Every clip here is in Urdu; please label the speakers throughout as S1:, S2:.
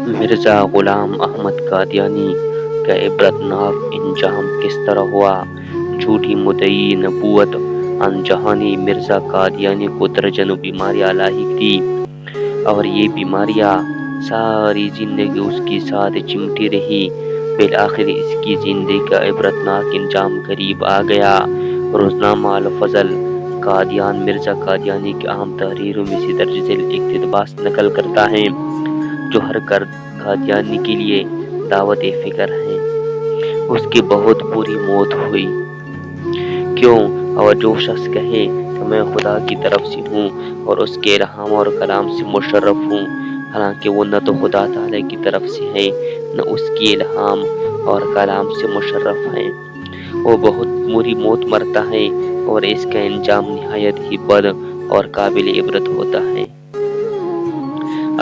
S1: مرزا غلام احمد قادیانی کا عبرتناک انجام کس طرح ہوا؟ جھوٹی مدعی نبوت ان جہانی مرزا قادیانی کو درجنوں بیماریاں لاحق تھی، اور یہ بیماریاں ساری زندگی اس کے ساتھ چمٹی رہی۔ بالآخر اس کی زندگی کا عبرتناک انجام قریب آ گیا۔ روزنامہ الفضل قادیان مرزا قادیانی کی اہم تحریروں میں سے درج ذیل اقتباس نقل کرتا ہے، جو ہر قادیانی کے لیے دعوت فکر ہیں۔ اس کی بہت بری موت ہوئی۔ کیوں؟ اور جو شخص کہے کہ میں خدا کی طرف سے ہوں اور اس کے الہام اور کلام سے مشرف ہوں، حالانکہ وہ نہ تو خدا تعالی کی طرف سے ہے نہ اس کی الہام اور کلام سے مشرف ہے، وہ بہت بری موت مرتا ہے، اور اس کا انجام نہایت ہی بد اور قابل عبرت ہوتا ہے۔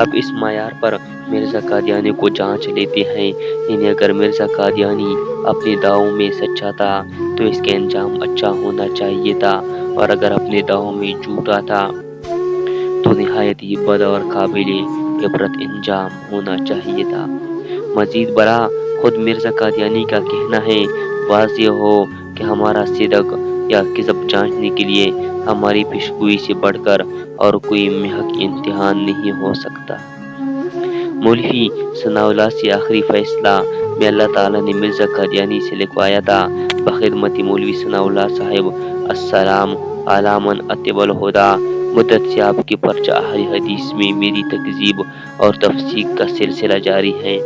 S1: اب اس معیار پر مرزا قادیانی کو جانچ لیتے ہیں، یعنی اگر مرزا قادیانی اپنے دعووں میں سچا تھا تو اس کا انجام اچھا ہونا چاہیے تھا، اور اگر اپنے دعووں میں جھوٹا تھا تو نہایت ہی بد اور قابل عبرت انجام ہونا چاہیے تھا۔ مزید برآں خود مرزا قادیانی کا کہنا ہے، واضح ہو کہ ہمارا صدق یا کذب جانچنے کے لیے ہماری پیشگوئی سے بڑھ کر اور کوئی محک امتحان نہیں ہو سکتا۔ مولوی ثناء اللہ سے آخری فیصلہ میں اللہ تعالیٰ نے مرزا قادیانی سے لکھوایا تھا، بخدمت مولوی ثناء اللہ صاحب، السلام علی من اتبع الہدی۔ مدت سے آپ کے پرچہ اہل حدیث میں میری تکذیب اور تفسیق کا سلسلہ جاری ہے۔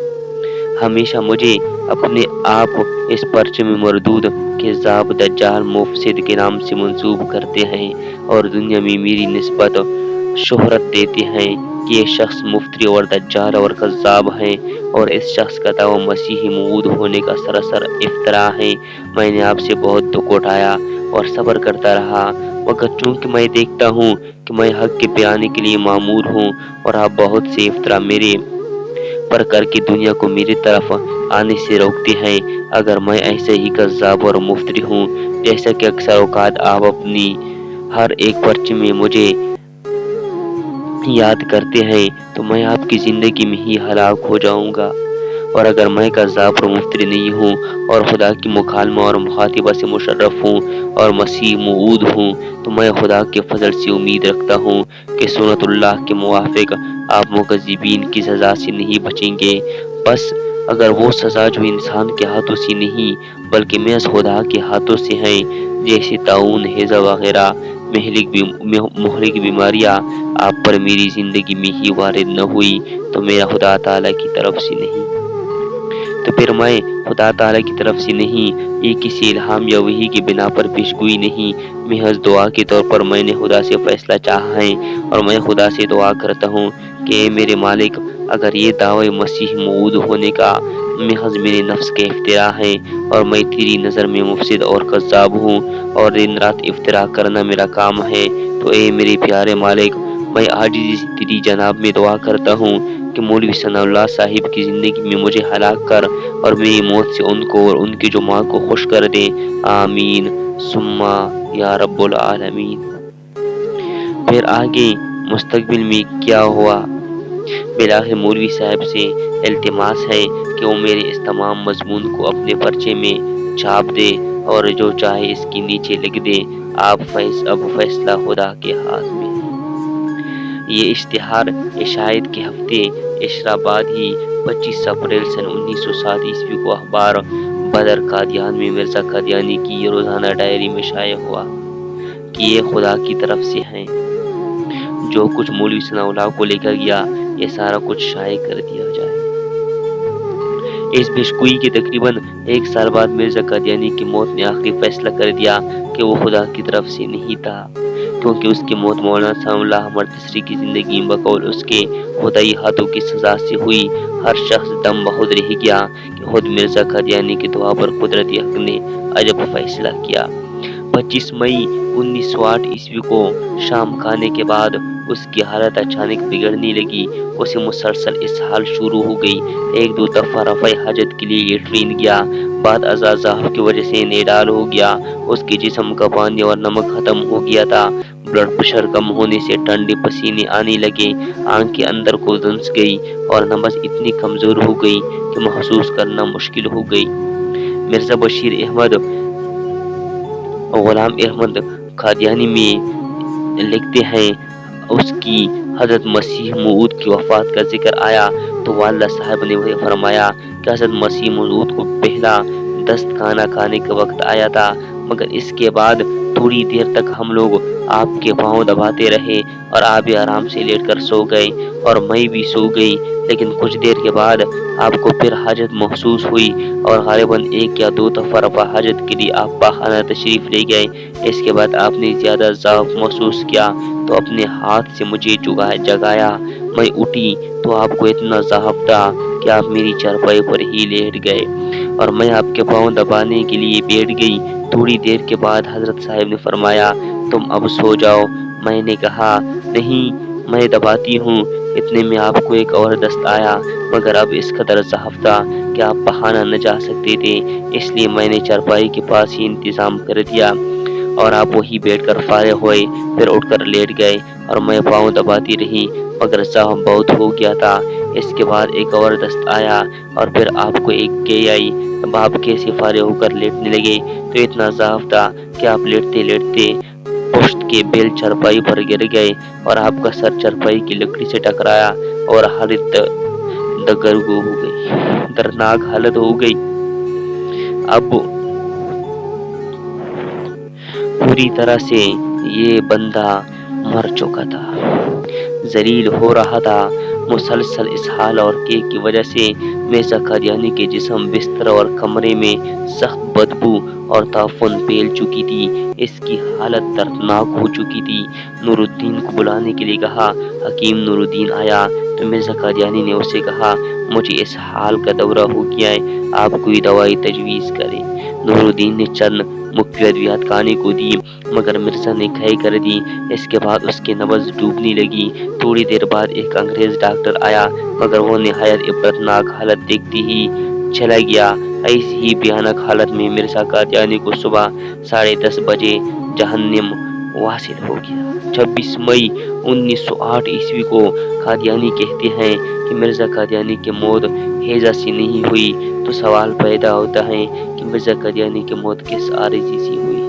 S1: ہمیشہ مجھے اپنے آپ اس پرچے میں مردود کذاب، دجال، مفسد کے نام سے منسوب کرتے ہیں، اور دنیا میں میری نسبت شہرت دیتے ہیں کہ یہ شخص مفتری اور دجال اور کذاب ہے، اور اس شخص کا دعویٰ مسیح موعود ہونے کا سراسر افتراء ہے۔ میں نے آپ سے بہت دکھ اٹھایا اور صبر کرتا رہا، مگر چونکہ میں دیکھتا ہوں کہ میں حق کے بیان کے لیے مامور ہوں، اور آپ بہت سے افتراء میرے پر کر کے دنیا کو میری طرف آنے سے روکتے ہیں، اگر میں ایسے ہی کذاب اور مفتری ہوں جیسا کہ اکثر اوقات آپ اپنی ہر ایک پرچے میں مجھے یاد کرتے ہیں، تو میں آپ کی زندگی میں ہی ہلاک ہو جاؤں گا۔ اور اگر میں کذاب اور مفتری نہیں ہوں اور خدا کی مکالمہ اور مخاطبہ سے مشرف ہوں اور مسیح موعود ہوں، تو میں خدا کے فضل سے امید رکھتا ہوں کہ سنت اللہ کے موافق آپ مکذبین کی سزا سے نہیں بچیں گے۔ بس اگر وہ سزا جو انسان کے ہاتھوں سے نہیں بلکہ محض خدا کے ہاتھوں سے ہیں، جیسے طاعون، ہیضہ وغیرہ مہلک بیماریاں آپ پر میری زندگی میں ہی وارد نہ ہوئی، تو میرا خدا تعالیٰ کی طرف سے نہیں، تو پھر میں خدا تعالیٰ کی طرف سے نہیں، یہ کسی الہام یا وحی کی بنا پر پیشگوئی نہیں، محض دعا کے طور پر میں نے خدا سے فیصلہ چاہا ہے، اور میں خدا سے دعا کرتا ہوں کہ اے میرے مالک، اگر یہ دعوی مسیح موعود ہونے کا محض میرے نفس کے افتراء ہے، اور میں تیری نظر میں مفسد اور کذاب ہوں، اور دن رات افتراء کرنا میرا کام ہے، تو اے میرے پیارے مالک، میں عاجزی سے تیری جناب میں دعا کرتا ہوں کہ مولوی ثناء اللہ صاحب کی زندگی میں مجھے ہلاک کر، اور میری موت سے ان کو اور ان کی جماع کو خوش کر دے، آمین ثم یا رب العالمین۔ پھر آگے مستقبل میں کیا ہوا؟ بالآخر مولوی صاحب سے التماس ہے کہ وہ میرے اس تمام مضمون کو اپنے پرچے میں چھاپ دے، اور جو چاہے اس کے نیچے لکھ دے، اب فیصلہ خدا کے ہاتھ میں ہے۔ یہ اشتہار عشائیت کے ہفتے عشرہ بعد ہی 25 اپریل سن 1907 عیسوی کو اخبار بدر قادیان میں مرزا قادیانی کی یہ روزانہ ڈائری میں شائع ہوا کہ یہ خدا کی طرف سے ہیں۔ جو کچھ مولوی ثناء اللہ کو لکھا گیا، یہ سارا کچھ شائع کر دیا جائے۔ اس پیشگوئی کے تقریباً 1 سال بعد مرزا قادیانی کی موت نے آخری فیصلہ کر دیا کہ وہ خدا کی طرف سے نہیں تھا، کیونکہ اس کی موت مولانا ثناء اللہ مرتضی کی زندگی میں بقول اس کے خدائی ہاتھوں کی سزا سے ہوئی۔ ہر شخص دم بخود رہ گیا کہ خود مرزا قادیانی کی دعا پر قدرتی حق نے عجب فیصلہ کیا۔ 25 مئی 1908 عیسوی کو شام کھانے کے بعد اس کی حالت اچانک بگڑنے لگی۔ اسے مسلسل اسہال شروع ہو گئی، 1-2 دفعہ رفع حاجت کے لیے لیٹرین گیا، بعد ازاں ضعف کی وجہ سے انیڈال ہو گیا، اس کے جسم کا پانی اور نمک ختم ہو گیا تھا، بلڈ پریشر کم ہونے سے ٹھنڈے پسینے آنے لگے، آنکھیں اندر کو دھنس گئی اور نبض اتنی کمزور ہو گئی کہ محسوس کرنا مشکل ہو گئی۔ مرزا بشیر احمد غلام احمد قادیانی میں لکھتے ہیں، اس کی حضرت مسیح موعود کی وفات کا ذکر آیا تو والدہ صاحب نے فرمایا کہ حضرت مسیح موعود کو پہلا دست کھانا کھانے کا وقت آیا تھا، مگر اس کے بعد تھوڑی دیر تک ہم لوگ آپ کے پاؤں دباتے رہے اور آپ بھی آرام سے لیٹ کر سو گئے اور میں بھی سو گئی، لیکن کچھ دیر کے بعد آپ کو پھر حاجت محسوس ہوئی اور غالباً 1 یا 2 دفعہ رفع حاجت کے لیے آپ پاخانہ تشریف لے گئے۔ اس کے بعد آپ نے زیادہ ضعف محسوس کیا تو اپنے ہاتھ سے مجھے جگایا، میں اٹھی تو آپ کو اتنا ضعف تھا کہ آپ میری چارپائی پر ہی لیٹ گئے اور میں آپ کے پاؤں دبانے کے لیے بیٹھ گئی۔ تھوڑی دیر کے بعد حضرت صاحب نے فرمایا تم اب سو جاؤ۔ میں نے کہا نہیں میں دباتی ہوں۔ اتنے میں آپ کو ایک اور دست آیا، مگر اب اس قدر ضعف تھا کہ آپ پخانہ نہ جا سکتے تھے، اس لیے میں نے چارپائی کے پاس ہی انتظام کر دیا اور آپ وہی بیٹھ کر فارغ ہوئے، پھر اٹھ کر لیٹ گئے اور میں پاؤں دباتی رہی، مگر ضعف بہت ہو گیا تھا۔ اس کے بعد ایک اور دست آیا اور پھر آپ کو ایک کے آئی، اب آپ کیسے فارغ ہو کر لیٹنے لگے تو اتنا ضعف تھا کہ آپ لیٹتے لیٹتے پشت کے بیل چارپائی پر گر گئے اور آپ کا سر چارپائی کی لکڑی سے ٹکرایا اور حالت دگرگو ہو گئی، دردناک حالت ہو گئی۔ اب پوری طرح سے یہ بندہ مر چکا تھا، ذلیل ہو رہا تھا۔ مسلسل اسہال اور کیک کی وجہ سے مرزا قادیانی کے جسم، بستر اور کمرے میں سخت بدبو اور تعفن پھیل چکی تھی۔ اس کی حالت دردناک ہو چکی تھی۔ نور الدین کو بلانے کے لیے کہا۔ حکیم نور الدین آیا تو مرزا قادیانی نے اسے کہا مجھے اس حال کا دورہ ہو گیا ہے، آپ کوئی دوائی تجویز کریں۔ نور الدین نے چند مفید ادویات کھانے کو دی، مگر مرزا نے کھائے کر دی۔ اس کے بعد اس کی نبض ڈوبنے لگی۔ تھوڑی دیر بعد ایک انگریز ڈاکٹر آیا، مگر وہ نہایت عبرتناک حالت دیکھتے ہی چلا گیا۔ ایسی ہی بھیانک حالت میں مرزا قادیانی کو صبح 10:30 بجے جہنم واصل ہو گیا۔ 26 مئی 1908 عیسوی کو قادیانی کہتے ہیں کہ مرزا قادیانی کی موت ہیضہ سے نہیں ہوئی، تو سوال پیدا ہوتا ہے کہ مرزا قادیانی کی موت کس عارضی سے ہوئی۔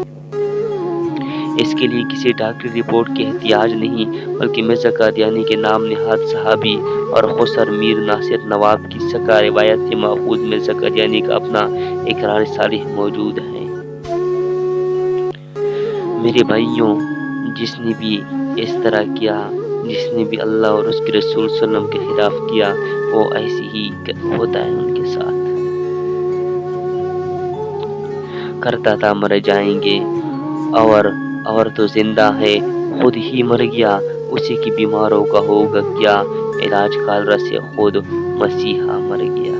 S1: اس کے لیے کسی ڈاکٹری رپورٹ کی احتیاج نہیں، بلکہ مرزا قادیانی کے نام نہاد صحابی اور خسر میر ناصر نواب کی سکہ روایت سے ماخوذ مرزا قادیانی کا اپنا اقرار صالح موجود ہے۔ میرے بھائیوں، جس نے بھی اس طرح کیا، جس نے بھی اللہ اور اس کے رسول صلی اللہ علیہ وسلم کے خلاف کیا، وہ ایسے ہی ہوتا ہے ان کے ساتھ۔ کرتا تھا مر جائیں گے اور تو زندہ ہے، خود ہی مر گیا، اسی کی بیماروں کا ہوگا کیا، علاج کالرا سے خود مسیحا مر گیا۔